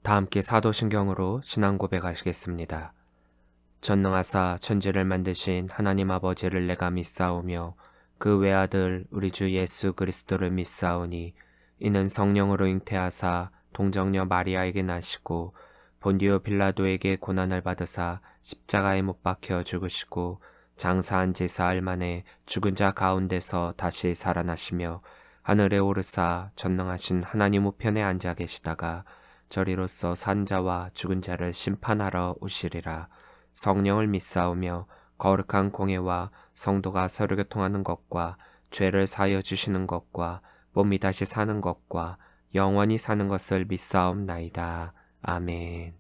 다 함께 사도신경으로 신앙 고백하시겠습니다. 전능하사 천지를 만드신 하나님 아버지를 내가 믿사오며 그 외아들 우리 주 예수 그리스도를 믿사오니 이는 성령으로 잉태하사 동정녀 마리아에게 나시고 본디오 빌라도에게 고난을 받으사 십자가에 못 박혀 죽으시고 장사한 지 사흘 만에 죽은 자 가운데서 다시 살아나시며 하늘에 오르사 전능하신 하나님 우편에 앉아 계시다가 저리로서 산자와 죽은 자를 심판하러 오시리라. 성령을 믿사오며 거룩한 공예와 성도가 서로 교통하는 것과 죄를 사하여 주시는 것과 몸이 다시 사는 것과 영원히 사는 것을 믿사옵나이다. 아멘.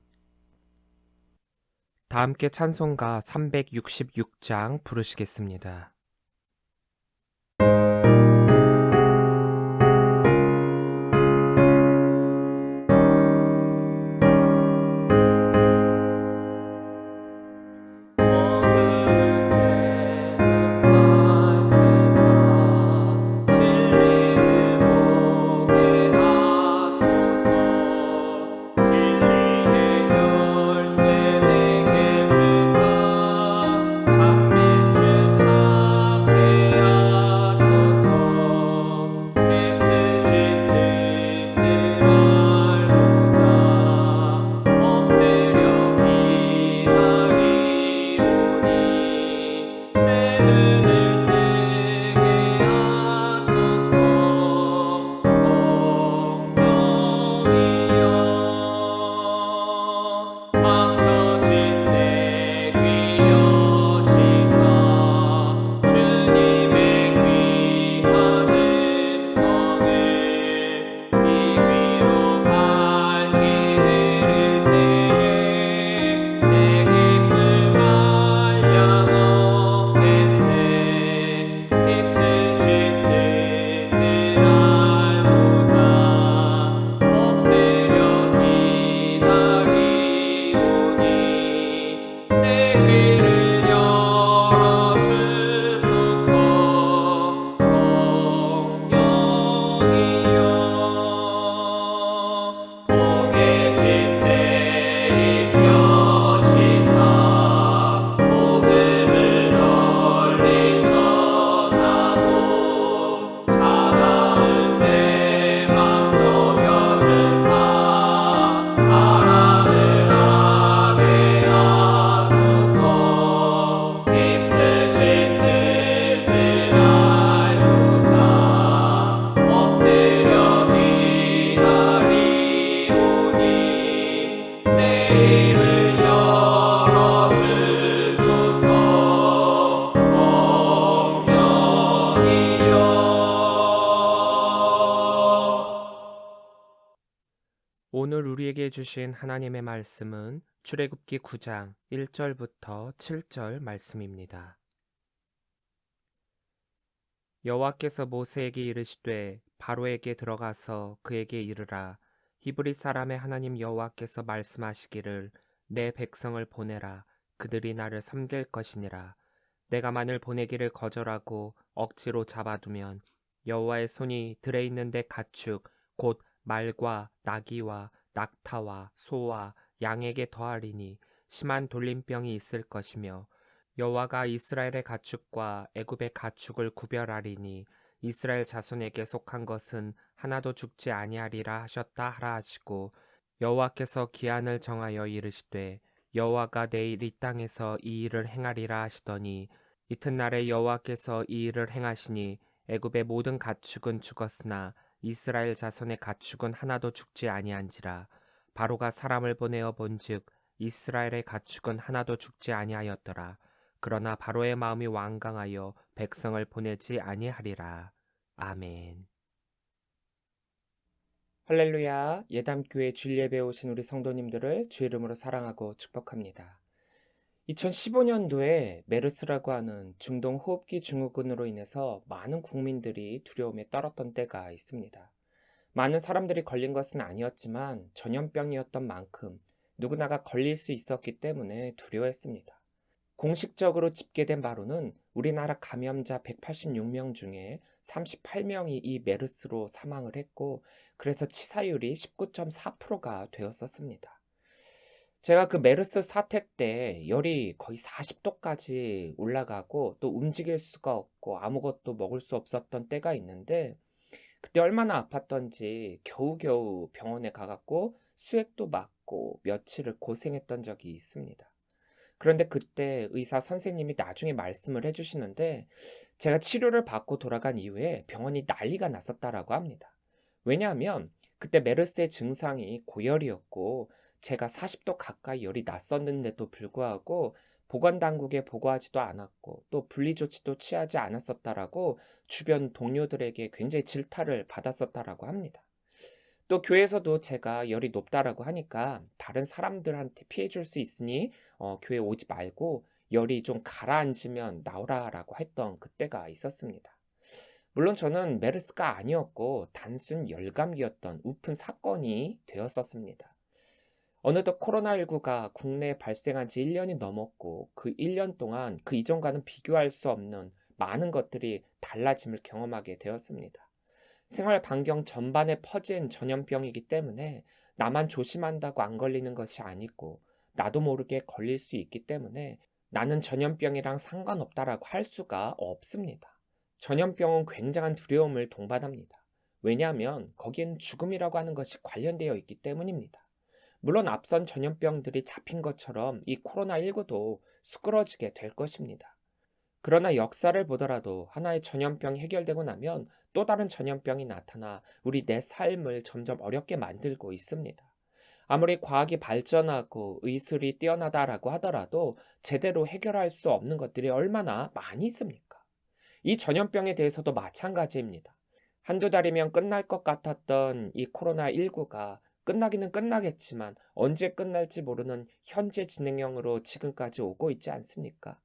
다 함께 찬송가 366장 부르시겠습니다. 오늘 우리에게 주신 하나님의 말씀은 출애굽기 9장 1절부터 7절 말씀입니다. 여호와께서 모세에게 이르시되 바로에게 들어가서 그에게 이르라. 히브리 사람의 하나님 여호와께서 말씀하시기를 내 백성을 보내라. 그들이 나를 섬길 것이니라. 내가 만일 보내기를 거절하고 억지로 잡아두면 여호와의 손이 들에 있는데 가축 곧 말과 나귀와 낙타와 소와 양에게 더하리니 심한 돌림병이 있을 것이며 여호와가 이스라엘의 가축과 애굽의 가축을 구별하리니 이스라엘 자손에게 속한 것은 하나도 죽지 아니하리라 하셨다 하라 하시고 여호와께서 기한을 정하여 이르시되 여호와가 내일 이 땅에서 이 일을 행하리라 하시더니 이튿날에 여호와께서 이 일을 행하시니 애굽의 모든 가축은 죽었으나 이스라엘 자손의 가축은 하나도 죽지 아니한지라. 바로가 사람을 보내어 본즉 이스라엘의 가축은 하나도 죽지 아니하였더라. 그러나 바로의 마음이 완강하여 백성을 보내지 아니하리라. 아멘. 할렐루야. 예담교회 주일 예배에 오신 우리 성도님들을 주 이름으로 사랑하고 축복합니다. 2015년도에 메르스라고 하는 중동 호흡기 증후군으로 인해서 많은 국민들이 두려움에 떨었던 때가 있습니다. 많은 사람들이 걸린 것은 아니었지만 전염병이었던 만큼 누구나가 걸릴 수 있었기 때문에 두려워했습니다. 공식적으로 집계된 바로는 우리나라 감염자 186명 중에 38명이 이 메르스로 사망을 했고, 그래서 치사율이 19.4%가 되었었습니다. 제가 그 메르스 사태 때 열이 거의 40도까지 올라가고 또 움직일 수가 없고 아무것도 먹을 수 없었던 때가 있는데, 그때 얼마나 아팠던지 겨우겨우 병원에 가갖고 수액도 맞고 며칠을 고생했던 적이 있습니다. 그런데 그때 의사 선생님이 나중에 말씀을 해주시는데, 제가 치료를 받고 돌아간 이후에 병원이 난리가 났었다라고 합니다. 왜냐하면 그때 메르스의 증상이 고열이었고 제가 40도 가까이 열이 났었는데도 불구하고 보건당국에 보고하지도 않았고 또 분리조치도 취하지 않았었다라고 주변 동료들에게 굉장히 질타를 받았었다라고 합니다. 또 교회에서도 제가 열이 높다라고 하니까 다른 사람들한테 피해 줄 수 있으니 교회 오지 말고 열이 좀 가라앉으면 나오라라고 했던 그때가 있었습니다. 물론 저는 메르스가 아니었고 단순 열감기였던 우픈 사건이 되었었습니다. 어느덧 코로나19가 국내에 발생한 지 1년이 넘었고 그 1년 동안 그 이전과는 비교할 수 없는 많은 것들이 달라짐을 경험하게 되었습니다. 생활 반경 전반에 퍼진 전염병이기 때문에 나만 조심한다고 안 걸리는 것이 아니고 나도 모르게 걸릴 수 있기 때문에 나는 전염병이랑 상관없다라고 할 수가 없습니다. 전염병은 굉장한 두려움을 동반합니다. 왜냐하면 거기에는 죽음이라고 하는 것이 관련되어 있기 때문입니다. 물론 앞선 전염병들이 잡힌 것처럼 이 코로나19도 수그러지게 될 것입니다. 그러나 역사를 보더라도 하나의 전염병이 해결되고 나면 또 다른 전염병이 나타나 우리 내 삶을 점점 어렵게 만들고 있습니다. 아무리 과학이 발전하고 의술이 뛰어나다라고 하더라도 제대로 해결할 수 없는 것들이 얼마나 많이 있습니까? 이 전염병에 대해서도 마찬가지입니다. 한두 달이면 끝날 것 같았던 이 코로나19가 끝나기는 끝나겠지만 언제 끝날지 모르는 현재 진행형으로 지금까지 오고 있지 않습니까?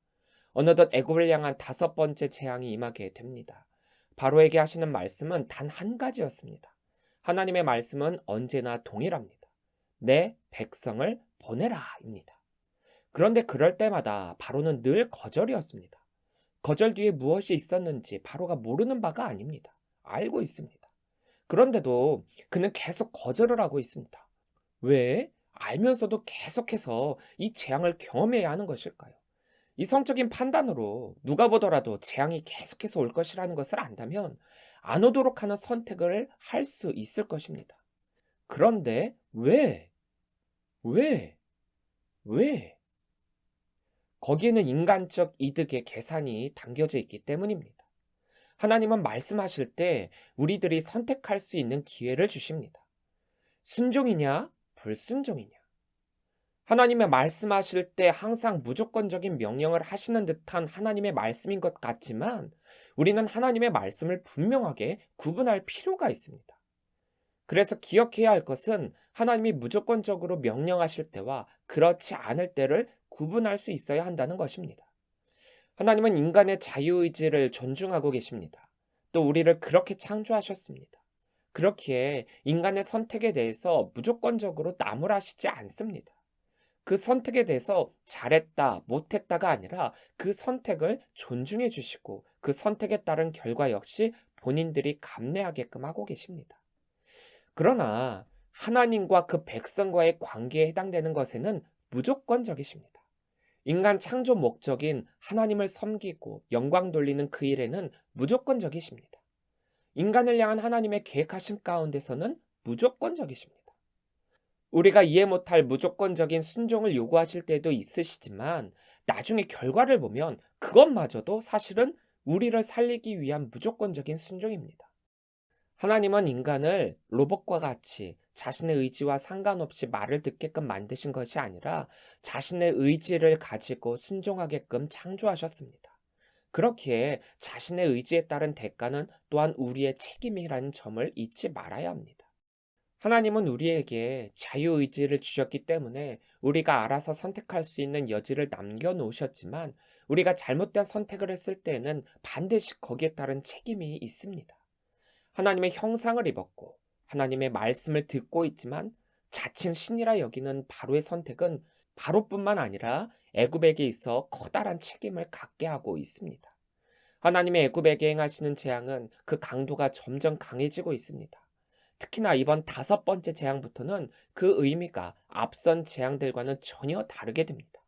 어느덧 애굽을 향한 5번째 재앙이 임하게 됩니다. 바로에게 하시는 말씀은 단 한 가지였습니다. 하나님의 말씀은 언제나 동일합니다. 내 백성을 보내라입니다. 그런데 그럴 때마다 바로는 늘 거절이었습니다. 거절 뒤에 무엇이 있었는지 바로가 모르는 바가 아닙니다. 알고 있습니다. 그런데도 그는 계속 거절을 하고 있습니다. 왜? 알면서도 계속해서 이 재앙을 경험해야 하는 것일까요? 이성적인 판단으로 누가 보더라도 재앙이 계속해서 올 것이라는 것을 안다면 안 오도록 하는 선택을 할 수 있을 것입니다. 그런데 왜? 왜? 왜? 거기에는 인간적 이득의 계산이 담겨져 있기 때문입니다. 하나님은 말씀하실 때 우리들이 선택할 수 있는 기회를 주십니다. 순종이냐, 불순종이냐. 하나님의 말씀하실 때 항상 무조건적인 명령을 하시는 듯한 하나님의 말씀인 것 같지만 우리는 하나님의 말씀을 분명하게 구분할 필요가 있습니다. 그래서 기억해야 할 것은 하나님이 무조건적으로 명령하실 때와 그렇지 않을 때를 구분할 수 있어야 한다는 것입니다. 하나님은 인간의 자유의지를 존중하고 계십니다. 또 우리를 그렇게 창조하셨습니다. 그렇기에 인간의 선택에 대해서 무조건적으로 나무라시지 않습니다. 그 선택에 대해서 잘했다, 못했다가 아니라 그 선택을 존중해 주시고 그 선택에 따른 결과 역시 본인들이 감내하게끔 하고 계십니다. 그러나 하나님과 그 백성과의 관계에 해당되는 것에는 무조건적이십니다. 인간 창조 목적인 하나님을 섬기고 영광 돌리는 그 일에는 무조건적이십니다. 인간을 향한 하나님의 계획하신 가운데서는 무조건적이십니다. 우리가 이해 못할 무조건적인 순종을 요구하실 때도 있으시지만 나중에 결과를 보면 그것마저도 사실은 우리를 살리기 위한 무조건적인 순종입니다. 하나님은 인간을 로봇과 같이 자신의 의지와 상관없이 말을 듣게끔 만드신 것이 아니라 자신의 의지를 가지고 순종하게끔 창조하셨습니다. 그렇기에 자신의 의지에 따른 대가는 또한 우리의 책임이라는 점을 잊지 말아야 합니다. 하나님은 우리에게 자유의지를 주셨기 때문에 우리가 알아서 선택할 수 있는 여지를 남겨놓으셨지만 우리가 잘못된 선택을 했을 때에는 반드시 거기에 따른 책임이 있습니다. 하나님의 형상을 입었고 하나님의 말씀을 듣고 있지만 자칭 신이라 여기는 바로의 선택은 바로뿐만 아니라 애굽에게 있어 커다란 책임을 갖게 하고 있습니다. 하나님의 애굽에게 행하시는 재앙은 그 강도가 점점 강해지고 있습니다. 특히나 이번 다섯 번째 재앙부터는 그 의미가 앞선 재앙들과는 전혀 다르게 됩니다.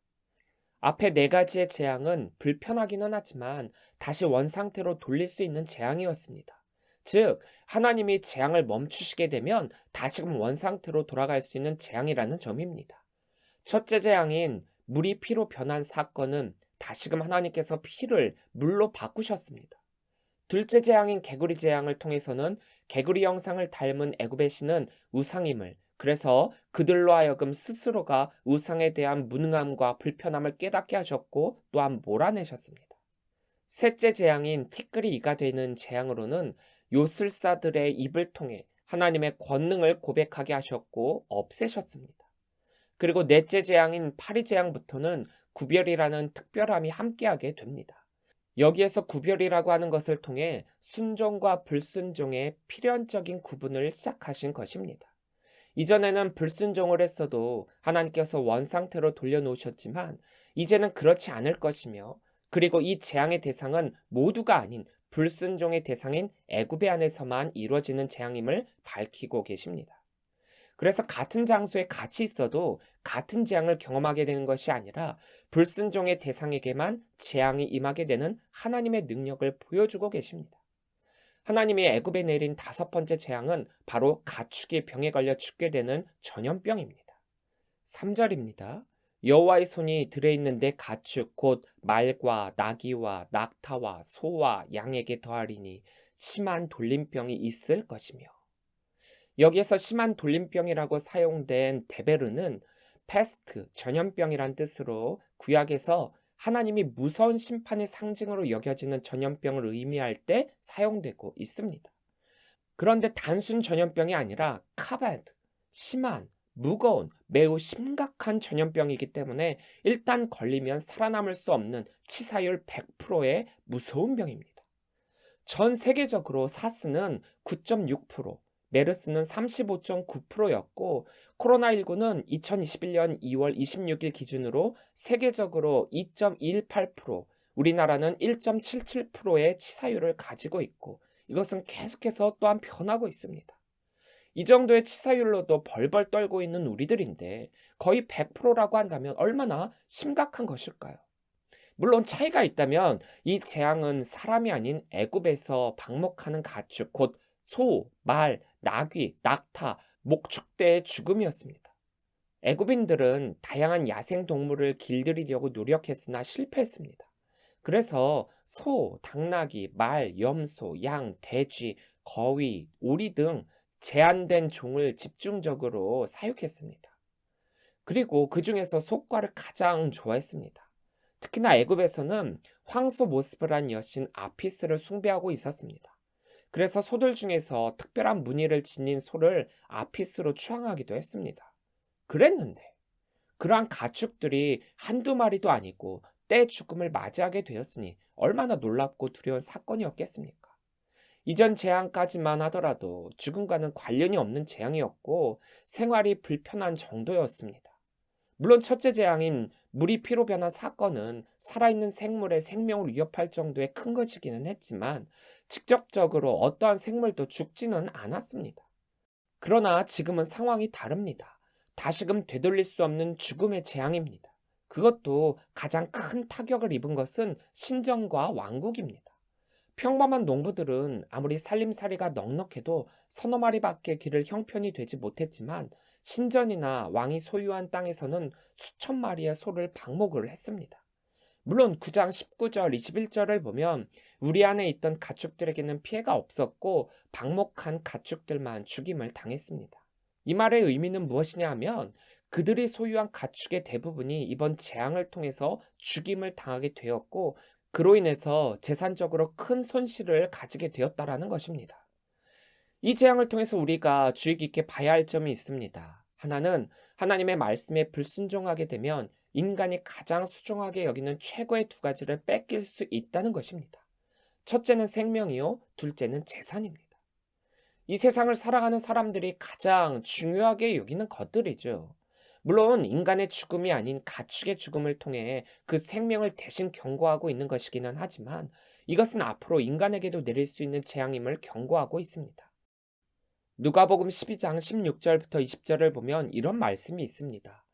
앞에 네 가지의 재앙은 불편하기는 하지만 다시 원상태로 돌릴 수 있는 재앙이었습니다. 즉, 하나님이 재앙을 멈추시게 되면 다시금 원상태로 돌아갈 수 있는 재앙이라는 점입니다. 첫째 재앙인 물이 피로 변한 사건은 다시금 하나님께서 피를 물로 바꾸셨습니다. 둘째 재앙인 개구리 재앙을 통해서는 개구리 형상을 닮은 애굽의 신은 우상임을, 그래서 그들로 하여금 스스로가 우상에 대한 무능함과 불편함을 깨닫게 하셨고 또한 몰아내셨습니다. 셋째 재앙인 티끌이 이가 되는 재앙으로는 요술사들의 입을 통해 하나님의 권능을 고백하게 하셨고 없애셨습니다. 그리고 넷째 재앙인 파리 재앙부터는 구별이라는 특별함이 함께하게 됩니다. 여기에서 구별이라고 하는 것을 통해 순종과 불순종의 필연적인 구분을 시작하신 것입니다. 이전에는 불순종을 했어도 하나님께서 원상태로 돌려놓으셨지만 이제는 그렇지 않을 것이며, 그리고 이 재앙의 대상은 모두가 아닌 불순종의 대상인 애굽의 안에서만 이루어지는 재앙임을 밝히고 계십니다. 그래서 같은 장소에 같이 있어도 같은 재앙을 경험하게 되는 것이 아니라 불순종의 대상에게만 재앙이 임하게 되는 하나님의 능력을 보여주고 계십니다. 하나님이 애굽에 내린 다섯 번째 재앙은 바로 가축이 병에 걸려 죽게 되는 전염병입니다. 3절입니다. 여호와의 손이 들어있는 내 가축 곧 말과 나귀와 낙타와 소와 양에게 더하리니 심한 돌림병이 있을 것이며, 여기에서 심한 돌림병이라고 사용된 데베르는 패스트, 전염병이란 뜻으로 구약에서 하나님이 무서운 심판의 상징으로 여겨지는 전염병을 의미할 때 사용되고 있습니다. 그런데 단순 전염병이 아니라 카바드, 심한, 무거운, 매우 심각한 전염병이기 때문에 일단 걸리면 살아남을 수 없는 치사율 100%의 무서운 병입니다. 전 세계적으로 사스는 9.6%, 메르스는 35.9%였고 코로나19는 2021년 2월 26일 기준으로 세계적으로 2.18%, 우리나라는 1.77%의 치사율을 가지고 있고 이것은 계속해서 또한 변하고 있습니다. 이 정도의 치사율로도 벌벌 떨고 있는 우리들인데 거의 100%라고 한다면 얼마나 심각한 것일까요? 물론 차이가 있다면 이 재앙은 사람이 아닌 애굽에서 방목하는 가축, 곧 소, 말, 나귀, 낙타, 목축대의 죽음이었습니다. 애굽인들은 다양한 야생 동물을 길들이려고 노력했으나 실패했습니다. 그래서 소, 당나귀, 말, 염소, 양, 돼지, 거위, 오리 등 제한된 종을 집중적으로 사육했습니다. 그리고 그 중에서 소과를 가장 좋아했습니다. 특히나 애굽에서는 황소 모스프란 여신 아피스를 숭배하고 있었습니다. 그래서 소들 중에서 특별한 무늬를 지닌 소를 아피스로 추앙하기도 했습니다. 그랬는데 그러한 가축들이 한두 마리도 아니고 때 죽음을 맞이하게 되었으니 얼마나 놀랍고 두려운 사건이었겠습니까? 이전 재앙까지만 하더라도 죽음과는 관련이 없는 재앙이었고 생활이 불편한 정도였습니다. 물론 첫째 재앙인 물이 피로 변한 사건은 살아있는 생물의 생명을 위협할 정도의 큰 것이기는 했지만 직접적으로 어떠한 생물도 죽지는 않았습니다. 그러나 지금은 상황이 다릅니다. 다시금 되돌릴 수 없는 죽음의 재앙입니다. 그것도 가장 큰 타격을 입은 것은 신정과 왕국입니다. 평범한 농부들은 아무리 살림살이가 넉넉해도 서너 마리밖에 기를 형편이 되지 못했지만 신전이나 왕이 소유한 땅에서는 수천 마리의 소를 방목을 했습니다. 물론 9장 19절, 21절을 보면 우리 안에 있던 가축들에게는 피해가 없었고 방목한 가축들만 죽임을 당했습니다. 이 말의 의미는 무엇이냐 하면 그들이 소유한 가축의 대부분이 이번 재앙을 통해서 죽임을 당하게 되었고 그로 인해서 재산적으로 큰 손실을 가지게 되었다라는 것입니다. 이 재앙을 통해서 우리가 주의 깊게 봐야 할 점이 있습니다. 하나는 하나님의 말씀에 불순종하게 되면 인간이 가장 소중하게 여기는 최고의 두 가지를 뺏길 수 있다는 것입니다. 첫째는 생명이요, 둘째는 재산입니다. 이 세상을 살아가는 사람들이 가장 중요하게 여기는 것들이죠. 물론 인간의 죽음이 아닌 가축의 죽음을 통해 그 생명을 대신 경고하고 있는 것이기는 하지만 이것은 앞으로 인간에게도 내릴 수 있는 재앙임을 경고하고 있습니다. 누가복음 12장 16절부터 20절을 보면 이런 말씀이 있습니다.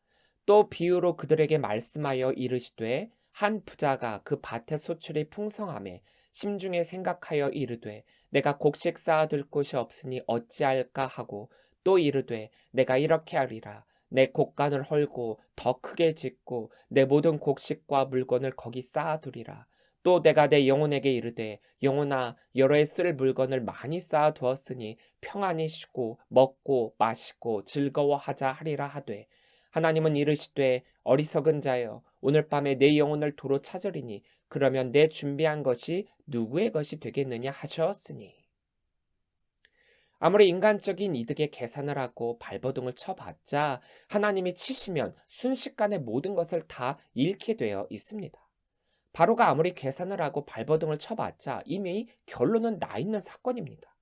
또 비유로 그들에게 말씀하여 이르시되 한 부자가 그 밭의 소출이 풍성하매 심중에 생각하여 이르되 내가 곡식 쌓아둘 곳이 없으니 어찌할까 하고 또 이르되 내가 이렇게 하리라 내 곡간을 헐고 더 크게 짓고 내 모든 곡식과 물건을 거기 쌓아두리라. 또 내가 내 영혼에게 이르되 영혼아 여러 해 쓸 물건을 많이 쌓아두었으니 평안히 쉬고 먹고 마시고 즐거워하자 하리라 하되 하나님은 이르시되 어리석은 자여 오늘 밤에 내 영혼을 도로 찾으리니 그러면 내 준비한 것이 누구의 것이 되겠느냐 하셨으니. 아무리 인간적인 이득에 계산을 하고 발버둥을 쳐봤자 하나님이 치시면 순식간에 모든 것을 다 잃게 되어 있습니다. 바로가 아무리 계산을 하고 발버둥을 쳐봤자 이미 결론은 나 있는 사건입니다.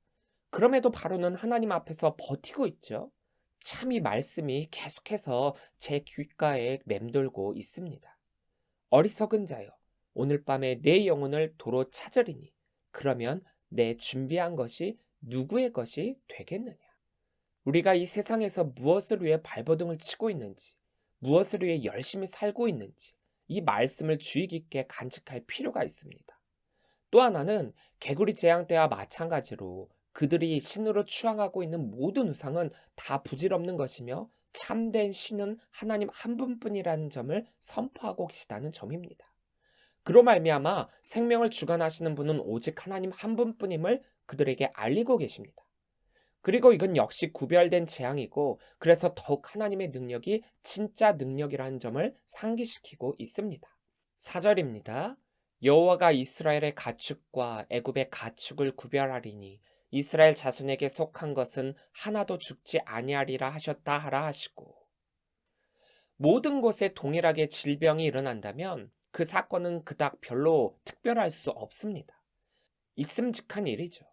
그럼에도 바로는 하나님 앞에서 버티고 있죠. 참 이 말씀이 계속해서 제 귓가에 맴돌고 있습니다. 어리석은 자여, 오늘 밤에 내 영혼을 도로 찾으리니 그러면 내 준비한 것이 누구의 것이 되겠느냐. 우리가 이 세상에서 무엇을 위해 발버둥을 치고 있는지, 무엇을 위해 열심히 살고 있는지 이 말씀을 주의 깊게 간직할 필요가 있습니다. 또 하나는 개구리 재앙 때와 마찬가지로 그들이 신으로 추앙하고 있는 모든 우상은 다 부질없는 것이며 참된 신은 하나님 한 분뿐이라는 점을 선포하고 계시다는 점입니다. 그로 말미암아 생명을 주관하시는 분은 오직 하나님 한 분뿐임을 그들에게 알리고 계십니다. 그리고 이건 역시 구별된 재앙이고 그래서 더욱 하나님의 능력이 진짜 능력이라는 점을 상기시키고 있습니다. 4절입니다. 여호와가 이스라엘의 가축과 애굽의 가축을 구별하리니 이스라엘 자손에게 속한 것은 하나도 죽지 아니하리라 하셨다 하라 하시고. 모든 곳에 동일하게 질병이 일어난다면 그 사건은 그닥 별로 특별할 수 없습니다. 있음직한 일이죠.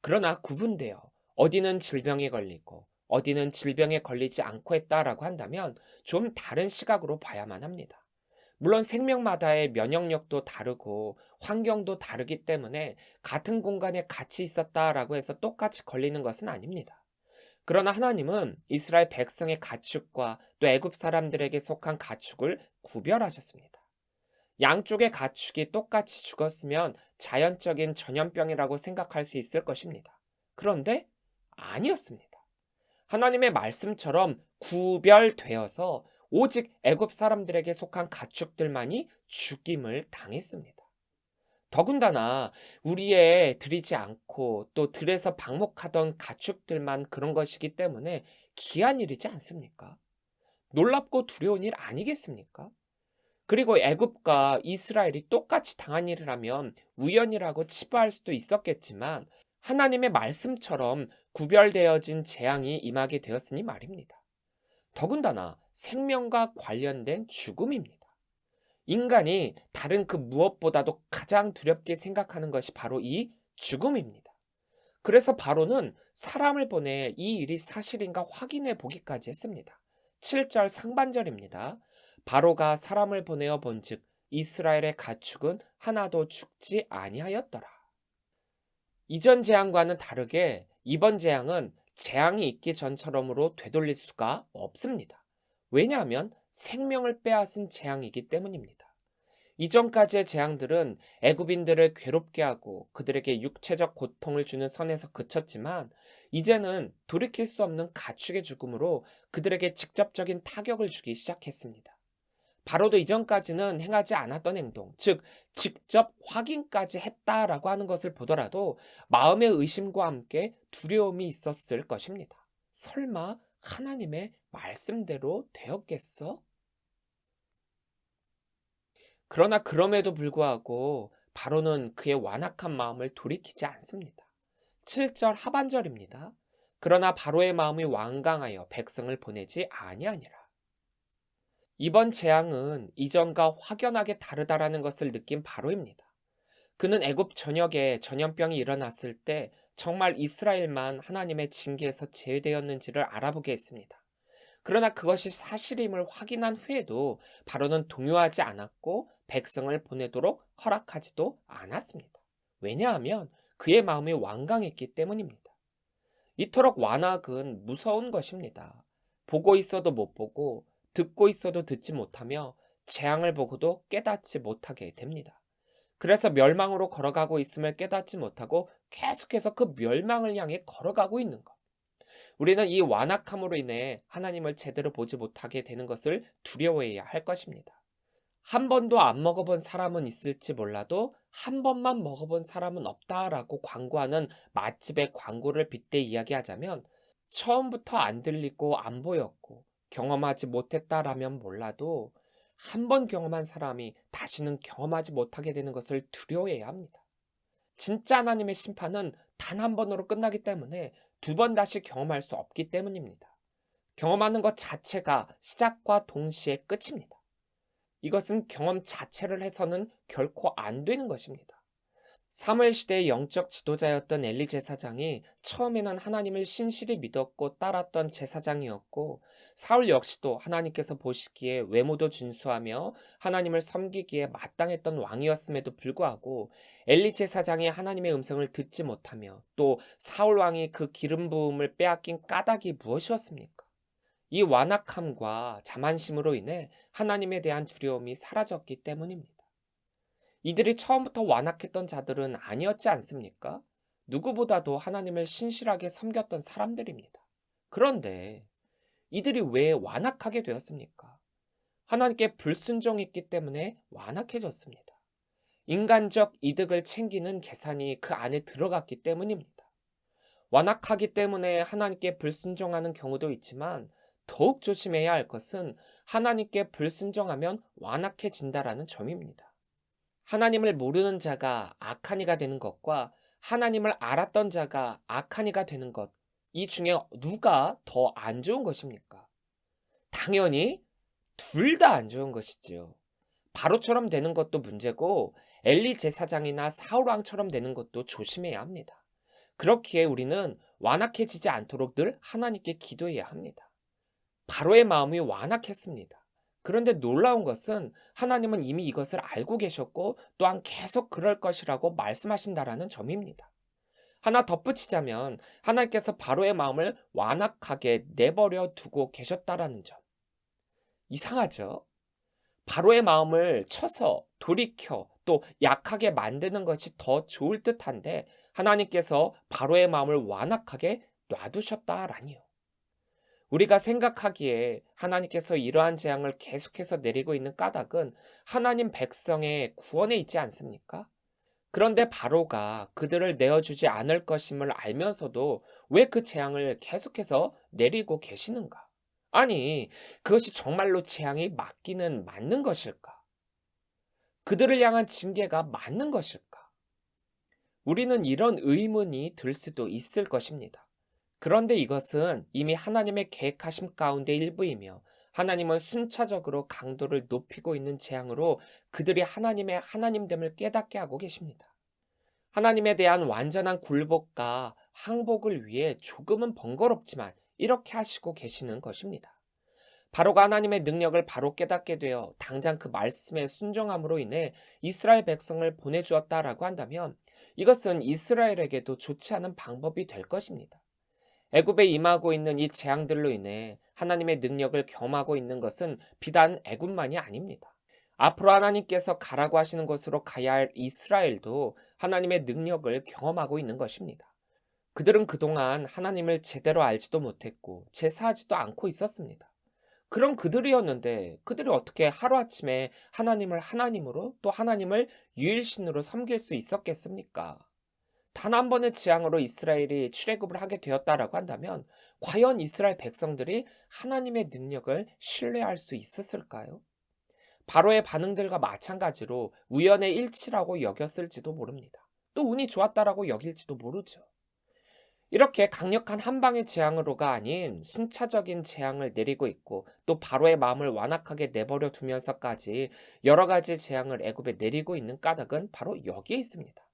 그러나 구분되어 어디는 질병에 걸리고 어디는 질병에 걸리지 않고 했다라고 한다면 좀 다른 시각으로 봐야만 합니다. 물론 생명마다의 면역력도 다르고 환경도 다르기 때문에 같은 공간에 같이 있었다라고 해서 똑같이 걸리는 것은 아닙니다. 그러나 하나님은 이스라엘 백성의 가축과 또 애굽 사람들에게 속한 가축을 구별하셨습니다. 양쪽의 가축이 똑같이 죽었으면 자연적인 전염병이라고 생각할 수 있을 것입니다. 그런데 아니었습니다. 하나님의 말씀처럼 구별되어서 오직 애굽 사람들에게 속한 가축들만이 죽임을 당했습니다. 더군다나 우리의 들이지 않고 또 들에서 방목하던 가축들만 그런 것이기 때문에 기한 일이지 않습니까? 놀랍고 두려운 일 아니겠습니까? 그리고 애굽과 이스라엘이 똑같이 당한 일이라면 우연이라고 치부할 수도 있었겠지만 하나님의 말씀처럼 구별되어진 재앙이 임하게 되었으니 말입니다. 더군다나 생명과 관련된 죽음입니다. 인간이 다른 그 무엇보다도 가장 두렵게 생각하는 것이 바로 이 죽음입니다. 그래서 바로는 사람을 보내 이 일이 사실인가 확인해 보기까지 했습니다. 7절 상반절입니다. 바로가 사람을 보내어 본즉 이스라엘의 가축은 하나도 죽지 아니하였더라. 이전 재앙과는 다르게 이번 재앙은 재앙이 있기 전처럼으로 되돌릴 수가 없습니다. 왜냐하면 생명을 빼앗은 재앙이기 때문입니다. 이전까지의 재앙들은 애굽인들을 괴롭게 하고 그들에게 육체적 고통을 주는 선에서 그쳤지만 이제는 돌이킬 수 없는 가축의 죽음으로 그들에게 직접적인 타격을 주기 시작했습니다. 바로도 이전까지는 행하지 않았던 행동, 즉 직접 확인까지 했다라고 하는 것을 보더라도 마음의 의심과 함께 두려움이 있었을 것입니다. 설마 하나님의 말씀대로 되었겠어? 그러나 그럼에도 불구하고 바로는 그의 완악한 마음을 돌이키지 않습니다. 7절 하반절입니다. 그러나 바로의 마음이 완강하여 백성을 보내지 아니하니라. 이번 재앙은 이전과 확연하게 다르다라는 것을 느낀 바로입니다. 그는 애굽 전역에 전염병이 일어났을 때 정말 이스라엘만 하나님의 징계에서 제외되었는지를 알아보게 했습니다. 그러나 그것이 사실임을 확인한 후에도 바로는 동요하지 않았고 백성을 보내도록 허락하지도 않았습니다. 왜냐하면 그의 마음이 완강했기 때문입니다. 이토록 완악은 무서운 것입니다. 보고 있어도 못 보고 듣고 있어도 듣지 못하며 재앙을 보고도 깨닫지 못하게 됩니다. 그래서 멸망으로 걸어가고 있음을 깨닫지 못하고 계속해서 그 멸망을 향해 걸어가고 있는 것. 우리는 이 완악함으로 인해 하나님을 제대로 보지 못하게 되는 것을 두려워해야 할 것입니다. 한 번도 안 먹어본 사람은 있을지 몰라도 한 번만 먹어본 사람은 없다라고 광고하는 맛집의 광고를 빗대 이야기하자면 처음부터 안 들리고 안 보였고 경험하지 못했다라면 몰라도 한 번 경험한 사람이 다시는 경험하지 못하게 되는 것을 두려워해야 합니다. 진짜 하나님의 심판은 단 한 번으로 끝나기 때문에 두 번 다시 경험할 수 없기 때문입니다. 경험하는 것 자체가 시작과 동시에 끝입니다. 이것은 경험 자체를 해서는 결코 안 되는 것입니다. 사무엘 시대의 영적 지도자였던 엘리 제사장이 처음에는 하나님을 신실히 믿었고 따랐던 제사장이었고 사울 역시도 하나님께서 보시기에 외모도 준수하며 하나님을 섬기기에 마땅했던 왕이었음에도 불구하고 엘리 제사장이 하나님의 음성을 듣지 못하며 또 사울 왕이 그 기름 부음을 빼앗긴 까닭이 무엇이었습니까? 이 완악함과 자만심으로 인해 하나님에 대한 두려움이 사라졌기 때문입니다. 이들이 처음부터 완악했던 자들은 아니었지 않습니까? 누구보다도 하나님을 신실하게 섬겼던 사람들입니다. 그런데 이들이 왜 완악하게 되었습니까? 하나님께 불순종했기 때문에 완악해졌습니다. 인간적 이득을 챙기는 계산이 그 안에 들어갔기 때문입니다. 완악하기 때문에 하나님께 불순종하는 경우도 있지만 더욱 조심해야 할 것은 하나님께 불순종하면 완악해진다라는 점입니다. 하나님을 모르는 자가 악한 이가 되는 것과 하나님을 알았던 자가 악한 이가 되는 것, 이 중에 누가 더 안 좋은 것입니까? 당연히 둘 다 안 좋은 것이지요. 바로처럼 되는 것도 문제고 엘리 제사장이나 사울 왕처럼 되는 것도 조심해야 합니다. 그렇기에 우리는 완악해지지 않도록 늘 하나님께 기도해야 합니다. 바로의 마음이 완악했습니다. 그런데 놀라운 것은 하나님은 이미 이것을 알고 계셨고 또한 계속 그럴 것이라고 말씀하신다라는 점입니다. 하나 덧붙이자면 하나님께서 바로의 마음을 완악하게 내버려 두고 계셨다라는 점. 이상하죠? 바로의 마음을 쳐서 돌이켜 또 약하게 만드는 것이 더 좋을 듯한데 하나님께서 바로의 마음을 완악하게 놔두셨다라니요. 우리가 생각하기에 하나님께서 이러한 재앙을 계속해서 내리고 있는 까닭은 하나님 백성의 구원에 있지 않습니까? 그런데 바로가 그들을 내어주지 않을 것임을 알면서도 왜 그 재앙을 계속해서 내리고 계시는가? 아니, 그것이 정말로 재앙이 맞기는 맞는 것일까? 그들을 향한 징계가 맞는 것일까? 우리는 이런 의문이 들 수도 있을 것입니다. 그런데 이것은 이미 하나님의 계획하심 가운데 일부이며 하나님은 순차적으로 강도를 높이고 있는 재앙으로 그들이 하나님의 하나님됨을 깨닫게 하고 계십니다. 하나님에 대한 완전한 굴복과 항복을 위해 조금은 번거롭지만 이렇게 하시고 계시는 것입니다. 바로가 하나님의 능력을 바로 깨닫게 되어 당장 그 말씀에 순종함으로 인해 이스라엘 백성을 보내주었다라고 한다면 이것은 이스라엘에게도 좋지 않은 방법이 될 것입니다. 애굽에 임하고 있는 이 재앙들로 인해 하나님의 능력을 경험하고 있는 것은 비단 애굽만이 아닙니다. 앞으로 하나님께서 가라고 하시는 곳으로 가야 할 이스라엘도 하나님의 능력을 경험하고 있는 것입니다. 그들은 그동안 하나님을 제대로 알지도 못했고 제사하지도 않고 있었습니다. 그런 그들이었는데 그들이 어떻게 하루아침에 하나님을 하나님으로 또 하나님을 유일신으로 섬길 수 있었겠습니까? 단 한 번의 재앙으로 이스라엘이 출애굽을 하게 되었다라고 한다면 과연 이스라엘 백성들이 하나님의 능력을 신뢰할 수 있었을까요? 바로의 반응들과 마찬가지로 우연의 일치라고 여겼을지도 모릅니다. 또 운이 좋았다라고 여길지도 모르죠. 이렇게 강력한 한방의 재앙으로가 아닌 순차적인 재앙을 내리고 있고 또 바로의 마음을 완악하게 내버려 두면서까지 여러 가지 재앙을 애굽에 내리고 있는 까닭은 바로 여기에 있습니다.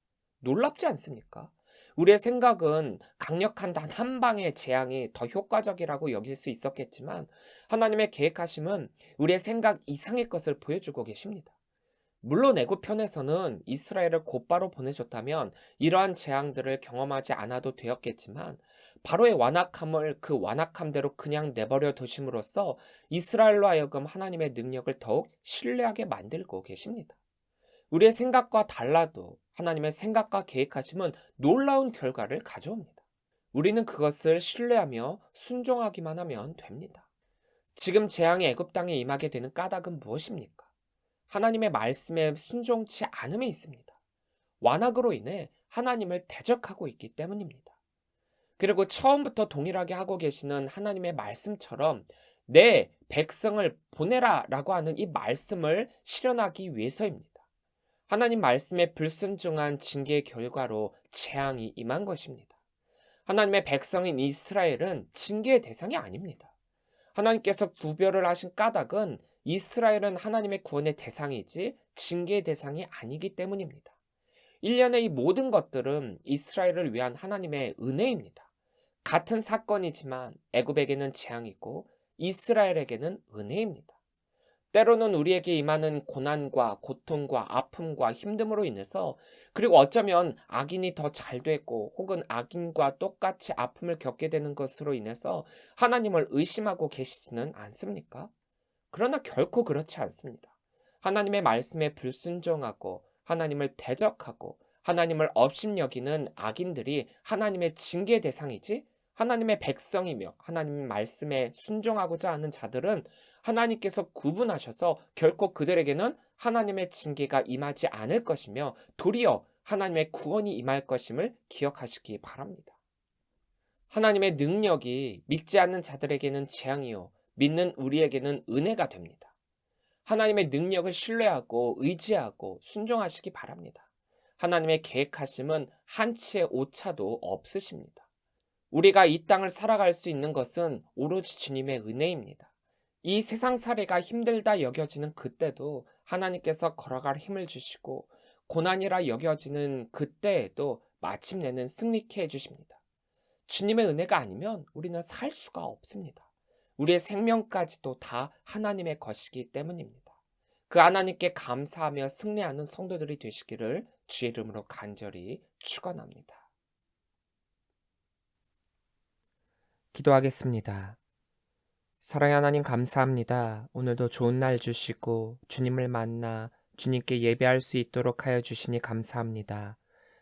놀랍지 않습니까? 우리의 생각은 강력한 단 한 방의 재앙이 더 효과적이라고 여길 수 있었겠지만 하나님의 계획하심은 우리의 생각 이상의 것을 보여주고 계십니다. 물론 애굽편에서는 이스라엘을 곧바로 보내줬다면 이러한 재앙들을 경험하지 않아도 되었겠지만 바로의 완악함을 그 완악함대로 그냥 내버려 두심으로써 이스라엘로 하여금 하나님의 능력을 더욱 신뢰하게 만들고 계십니다. 우리의 생각과 달라도 하나님의 생각과 계획하심은 놀라운 결과를 가져옵니다. 우리는 그것을 신뢰하며 순종하기만 하면 됩니다. 지금 재앙이 애굽 땅에 임하게 되는 까닭은 무엇입니까? 하나님의 말씀에 순종치 않음에 있습니다. 완악으로 인해 하나님을 대적하고 있기 때문입니다. 그리고 처음부터 동일하게 하고 계시는 하나님의 말씀처럼 내 백성을 보내라 라고 하는 이 말씀을 실현하기 위해서입니다. 하나님 말씀에 불순종한 징계의 결과로 재앙이 임한 것입니다. 하나님의 백성인 이스라엘은 징계의 대상이 아닙니다. 하나님께서 구별을 하신 까닭은 이스라엘은 하나님의 구원의 대상이지 징계의 대상이 아니기 때문입니다. 일련의 이 모든 것들은 이스라엘을 위한 하나님의 은혜입니다. 같은 사건이지만 애굽에게는 재앙이고 이스라엘에게는 은혜입니다. 때로는 우리에게 임하는 고난과 고통과 아픔과 힘듦으로 인해서 그리고 어쩌면 악인이 더 잘 됐고 혹은 악인과 똑같이 아픔을 겪게 되는 것으로 인해서 하나님을 의심하고 계시지는 않습니까? 그러나 결코 그렇지 않습니다. 하나님의 말씀에 불순종하고 하나님을 대적하고 하나님을 업신여기는 악인들이 하나님의 징계 대상이지 하나님의 백성이며 하나님의 말씀에 순종하고자 하는 자들은 하나님께서 구분하셔서 결코 그들에게는 하나님의 징계가 임하지 않을 것이며 도리어 하나님의 구원이 임할 것임을 기억하시기 바랍니다. 하나님의 능력이 믿지 않는 자들에게는 재앙이요 믿는 우리에게는 은혜가 됩니다. 하나님의 능력을 신뢰하고 의지하고 순종하시기 바랍니다. 하나님의 계획하심은 한치의 오차도 없으십니다. 우리가 이 땅을 살아갈 수 있는 것은 오로지 주님의 은혜입니다. 이 세상 살이가 힘들다 여겨지는 그때도 하나님께서 걸어갈 힘을 주시고 고난이라 여겨지는 그때에도 마침내는 승리케 해주십니다. 주님의 은혜가 아니면 우리는 살 수가 없습니다. 우리의 생명까지도 다 하나님의 것이기 때문입니다. 그 하나님께 감사하며 승리하는 성도들이 되시기를 주의 이름으로 간절히 축원합니다. 기도하겠습니다. 사랑의 하나님 감사합니다. 오늘도 좋은 날 주시고 주님을 만나 주님께 예배할 수 있도록 하여 주시니 감사합니다.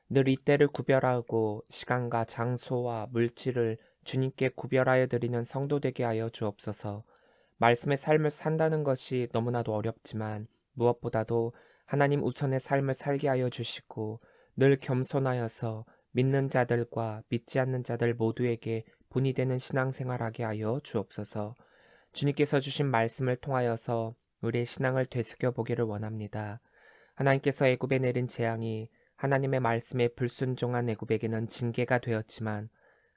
늘 이때를 구별하고 시간과 장소와 물질을 주님께 구별하여 드리는 성도 되게 하여 주옵소서. 말씀의 삶을 산다는 것이 너무나도 어렵지만 무엇보다도 하나님 우선의 삶을 살게 하여 주시고 늘 겸손하여서 믿는 자들과 믿지 않는 자들 모두에게 본이 되는 신앙생활하게 하여 주옵소서. 주님께서 주신 말씀을 통하여서 우리의 신앙을 되새겨 보기를 원합니다. 하나님께서 애굽에 내린 재앙이 하나님의 말씀에 불순종한 애굽에게는 징계가 되었지만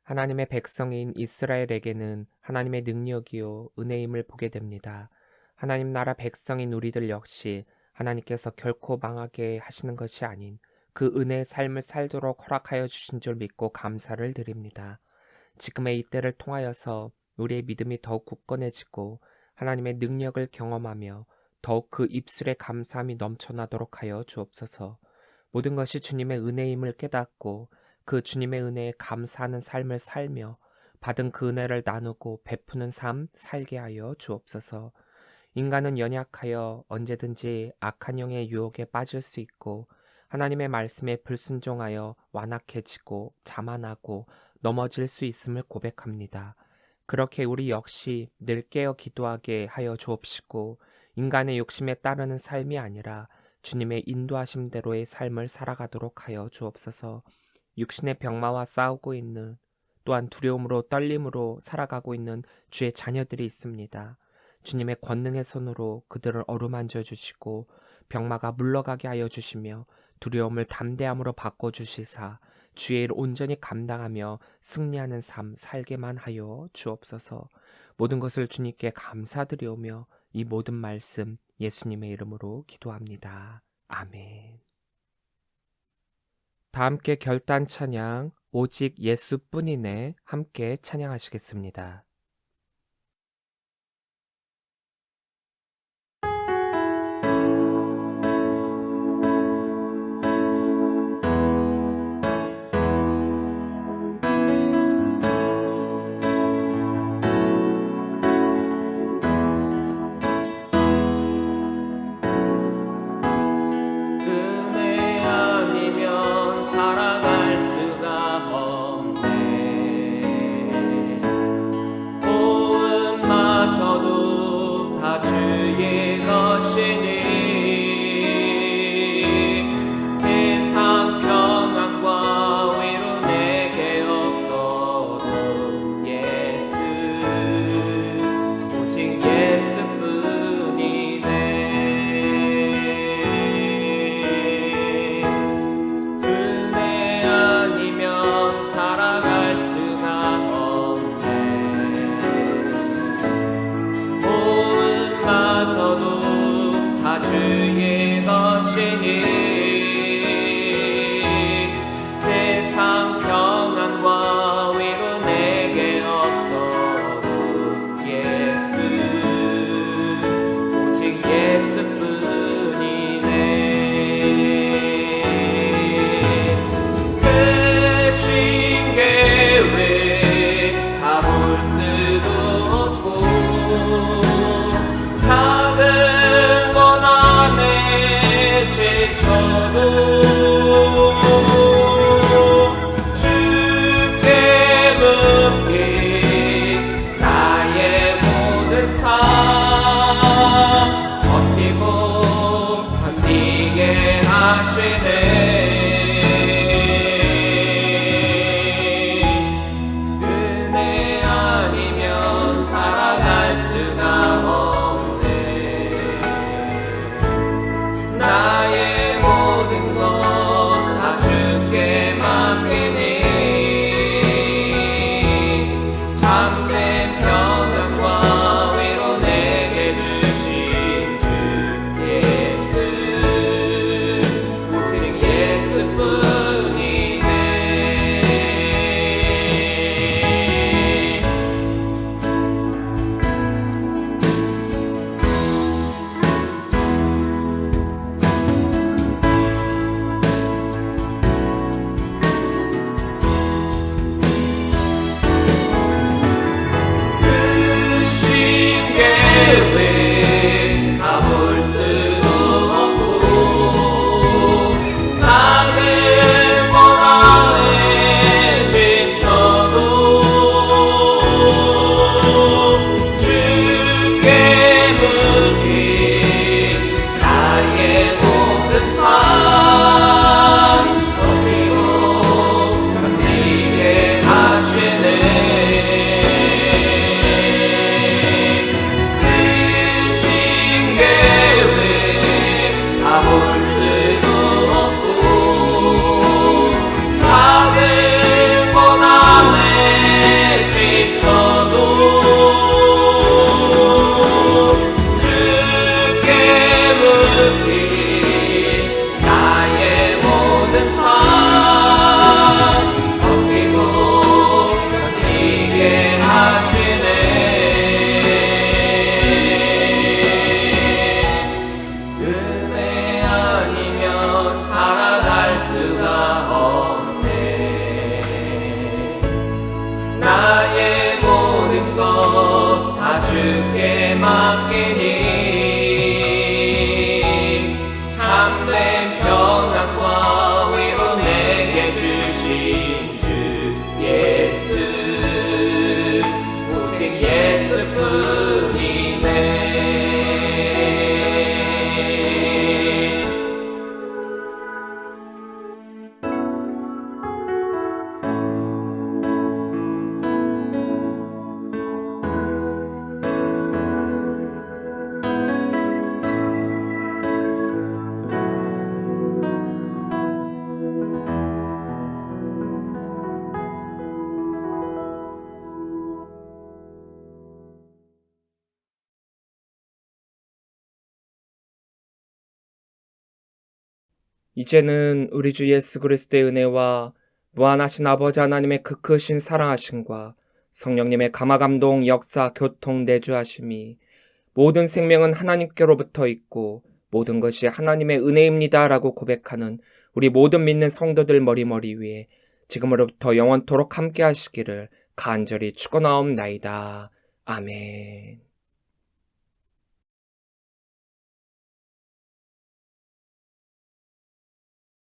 하나님의 백성인 이스라엘에게는 하나님의 능력이요 은혜임을 보게 됩니다. 하나님 나라 백성인 우리들 역시 하나님께서 결코 망하게 하시는 것이 아닌 그 은혜의 삶을 살도록 허락하여 주신 줄 믿고 감사를 드립니다. 지금의 이때를 통하여서 우리의 믿음이 더욱 굳건해지고 하나님의 능력을 경험하며 더욱 그 입술에 감사함이 넘쳐나도록 하여 주옵소서. 모든 것이 주님의 은혜임을 깨닫고 그 주님의 은혜에 감사하는 삶을 살며 받은 그 은혜를 나누고 베푸는 삶 살게 하여 주옵소서. 인간은 연약하여 언제든지 악한 영의 유혹에 빠질 수 있고 하나님의 말씀에 불순종하여 완악해지고 자만하고 넘어질 수 있음을 고백합니다. 그렇게 우리 역시 늘 깨어 기도하게 하여 주옵시고 인간의 욕심에 따르는 삶이 아니라 주님의 인도하심대로의 삶을 살아가도록 하여 주옵소서. 육신의 병마와 싸우고 있는 또한 두려움으로 떨림으로 살아가고 있는 주의 자녀들이 있습니다. 주님의 권능의 손으로 그들을 어루만져 주시고 병마가 물러가게 하여 주시며 두려움을 담대함으로 바꿔주시사 주의 일 온전히 감당하며 승리하는 삶 살게만 하여 주옵소서. 모든 것을 주님께 감사드리오며 이 모든 말씀 예수님의 이름으로 기도합니다. 아멘. 다 함께 결단 찬양 오직 예수뿐이네 함께 찬양하시겠습니다. 계획 다 볼 수도 없고 작은 고난에 지쳐도 주께 묻기 나의 모든 삶 덮이고 견디게 하시네. 크신 계획 다 볼 수도 없고 작은 고난에 지쳐도 주께 묻기 나의 모든 삶 덮이고 견디게 하시네. 은혜 아니면 살아갈 수가 없네. 나의 모든 것 다 주께 맡기니 참된 평안과 위로 내게 주신 주 예수 오직 예수뿐이네. 이제는 우리 주 예수 그리스도의 은혜와 무한하신 아버지 하나님의 그 크신 사랑하심과 성령님의 감화감동 역사 교통 내주하심이 모든 생명은 하나님께로부터 있고 모든 것이 하나님의 은혜입니다 라고 고백하는 우리 모든 믿는 성도들 머리머리 위에 지금으로부터 영원토록 함께 하시기를 간절히 축원하옵나이다. 아멘.